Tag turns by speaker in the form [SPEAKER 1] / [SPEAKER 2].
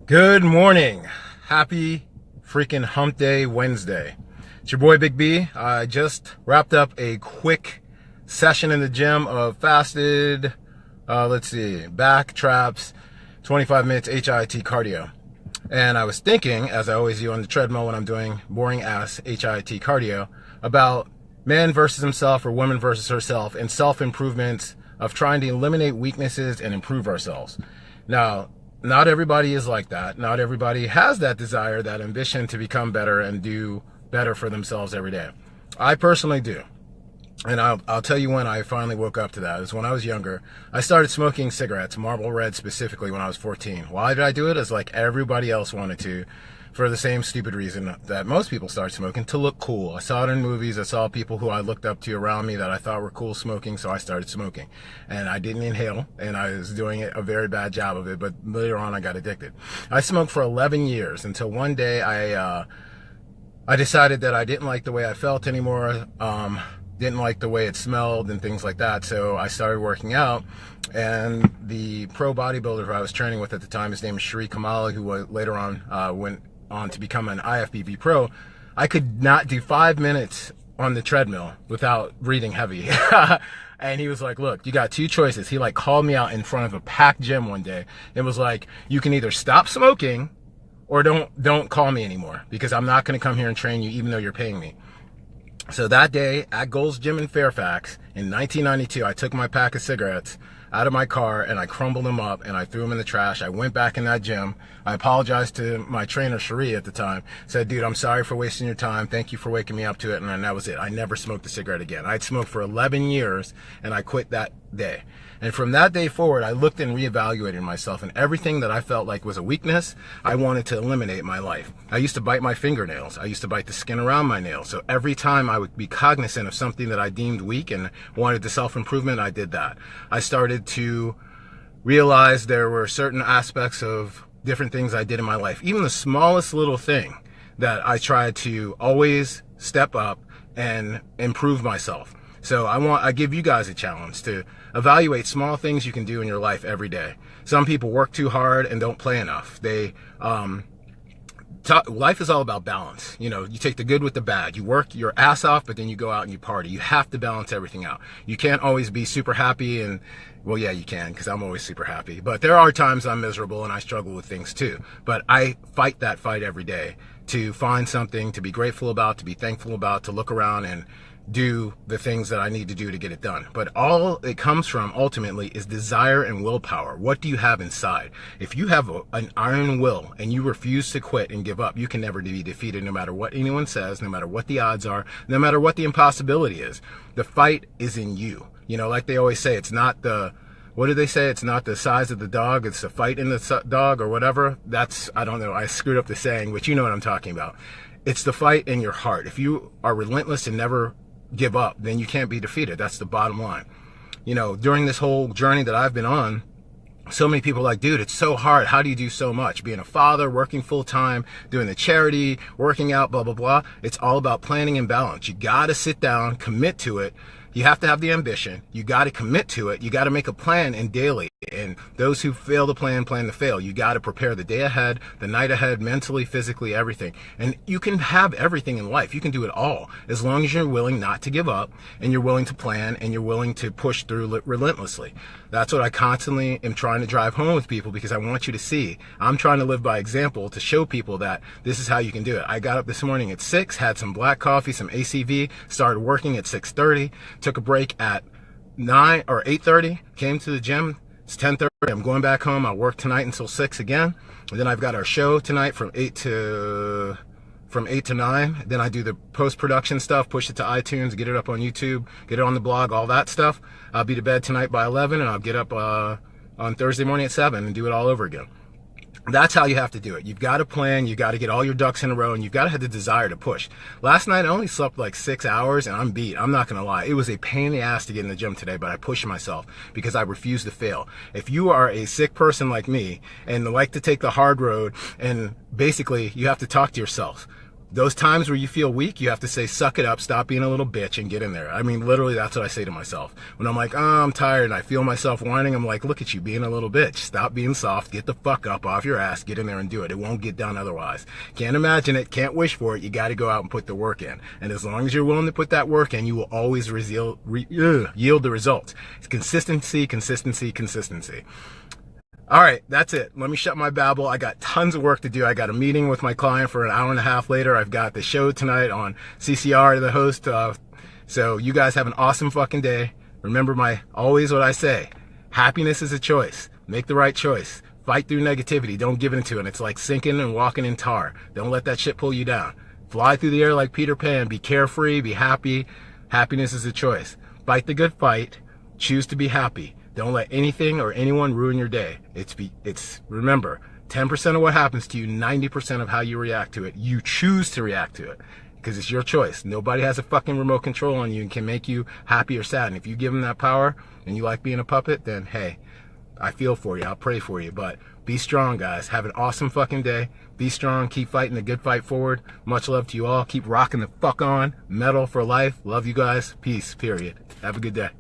[SPEAKER 1] Good morning. Happy freaking hump day Wednesday. It's your boy Big B. I just wrapped up a quick session in the gym of fasted, back traps, 25 minutes HIIT cardio. And I was thinking, as I always do on the treadmill when I'm doing boring ass HIIT cardio, about man versus himself or woman versus herself and self-improvements of trying to eliminate weaknesses and improve ourselves. Now, not everybody is like that. Not everybody has that desire, that ambition to become better and do better for themselves every day. I personally do. And I'll tell you when I finally woke up to that. It was when I was younger. I started smoking cigarettes, Marlboro Red specifically, when I was 14. Why did I do it? It's like everybody else wanted to, for the same stupid reason that most people start smoking, to look cool. I saw it in movies. I saw people who I looked up to around me that I thought were cool smoking, so I started smoking. And I didn't inhale, and I was doing a very bad job of it, but later on I got addicted. I smoked for 11 years until one day I decided that I didn't like the way I felt anymore. Didn't like the way it smelled and things like that. So I started working out, and the pro bodybuilder who I was training with at the time, his name is Sheree Kamala, who later on went on to become an IFBB pro. I could not do 5 minutes on the treadmill without breathing heavy. And he was like, look, you got two choices. He like called me out in front of a packed gym one day. It was like, you can either stop smoking or don't call me anymore, because I'm not going to come here and train you even though you're paying me. So that day at Gold's Gym in Fairfax in 1992, I took my pack of cigarettes out of my car and I crumbled them up and I threw them in the trash. I went back in that gym. I apologized to my trainer, Cherie, at the time. Said, dude, I'm sorry for wasting your time. Thank you for waking me up to it. And then that was it. I never smoked a cigarette again. I'd smoked for 11 years and I quit that day. And from that day forward, I looked and reevaluated myself, and everything that I felt like was a weakness, I wanted to eliminate in my life. I used to bite my fingernails. I used to bite the skin around my nails. So every time I would be cognizant of something that I deemed weak and wanted to self-improvement, I did that. I started to realize there were certain aspects of different things I did in my life, even the smallest little thing, that I tried to always step up and improve myself. So I give you guys a challenge to evaluate small things you can do in your life every day. Some people work too hard and don't play enough. Life is all about balance. You know, you take the good with the bad. You work your ass off, but then you go out and you party. You have to balance everything out. You can't always be super happy and, well, yeah, you can, because I'm always super happy. But there are times I'm miserable and I struggle with things too. But I fight that fight every day to find something to be grateful about, to be thankful about, to look around and do the things that I need to do to get it done. But all it comes from ultimately is desire and willpower. What do you have inside? If you have an iron will and you refuse to quit and give up, you can never be defeated, no matter what anyone says, no matter what the odds are, no matter what the impossibility is. The fight is in you. You know, like they always say, it's not the, what do they say? It's not the size of the dog, it's the fight in the dog or whatever. That's, I don't know, I screwed up the saying, but you know what I'm talking about. It's the fight in your heart. If you are relentless and never give up, then you can't be defeated. That's the bottom line. You know, during this whole journey that I've been on, so many people are like, dude, it's so hard. How do you do so much? Being a father, working full time, doing the charity, working out, blah, blah, blah. It's all about planning and balance. You got to sit down, commit to it. You have to have the ambition. You got to commit to it. You got to make a plan and daily. And those who fail to plan to fail. You got to prepare the day ahead, the night ahead, mentally, physically, everything. And you can have everything in life. You can do it all as long as you're willing not to give up and you're willing to plan and you're willing to push through relentlessly. That's what I constantly am trying to drive home with people, because I want you to see. I'm trying to live by example to show people that this is how you can do it. I got up this morning at 6, had some black coffee, some ACV, started working at 6:30, took a break at 9 or 8:30, came to the gym. It's 10:30. I'm going back home. I'll work tonight until 6 again. And then I've got our show tonight from 8 to 9. Then I do the post-production stuff, push it to iTunes, get it up on YouTube, get it on the blog, all that stuff. I'll be to bed tonight by 11, and I'll get up on Thursday morning at 7 and do it all over again. That's how you have to do it. You've got to plan, you got to get all your ducks in a row, and you've got to have the desire to push. Last night I only slept like 6 hours and I'm beat. I'm not going to lie. It was a pain in the ass to get in the gym today, but I pushed myself because I refuse to fail. If you are a sick person like me and like to take the hard road, and basically you have to talk to yourself. those times where you feel weak, you have to say, suck it up, stop being a little bitch, and get in there. I mean, literally, that's what I say to myself. When I'm like, oh, I'm tired, and I feel myself whining, I'm like, look at you being a little bitch. Stop being soft, get the fuck up off your ass, get in there and do it. It won't get done otherwise. Can't imagine it, can't wish for it. You got to go out and put the work in. And as long as you're willing to put that work in, you will always yield the results. It's consistency, consistency, consistency. All right, that's it. Let me shut my babble. I got tons of work to do. I got a meeting with my client for an hour and a half later. I've got the show tonight on CCR, the host. So you guys have an awesome fucking day. Remember always what I say. Happiness is a choice. Make the right choice. Fight through negativity. Don't give in to it. It's like sinking and walking in tar. Don't let that shit pull you down. Fly through the air like Peter Pan. Be carefree. Be happy. Happiness is a choice. Fight the good fight. Choose to be happy. Don't let anything or anyone ruin your day. Remember, 10% of what happens to you, 90% of how you react to it. You choose to react to it because it's your choice. Nobody has a fucking remote control on you and can make you happy or sad. And if you give them that power and you like being a puppet, then hey, I feel for you. I'll pray for you. But be strong, guys. Have an awesome fucking day. Be strong. Keep fighting the good fight forward. Much love to you all. Keep rocking the fuck on. Metal for life. Love you guys. Peace. Period. Have a good day.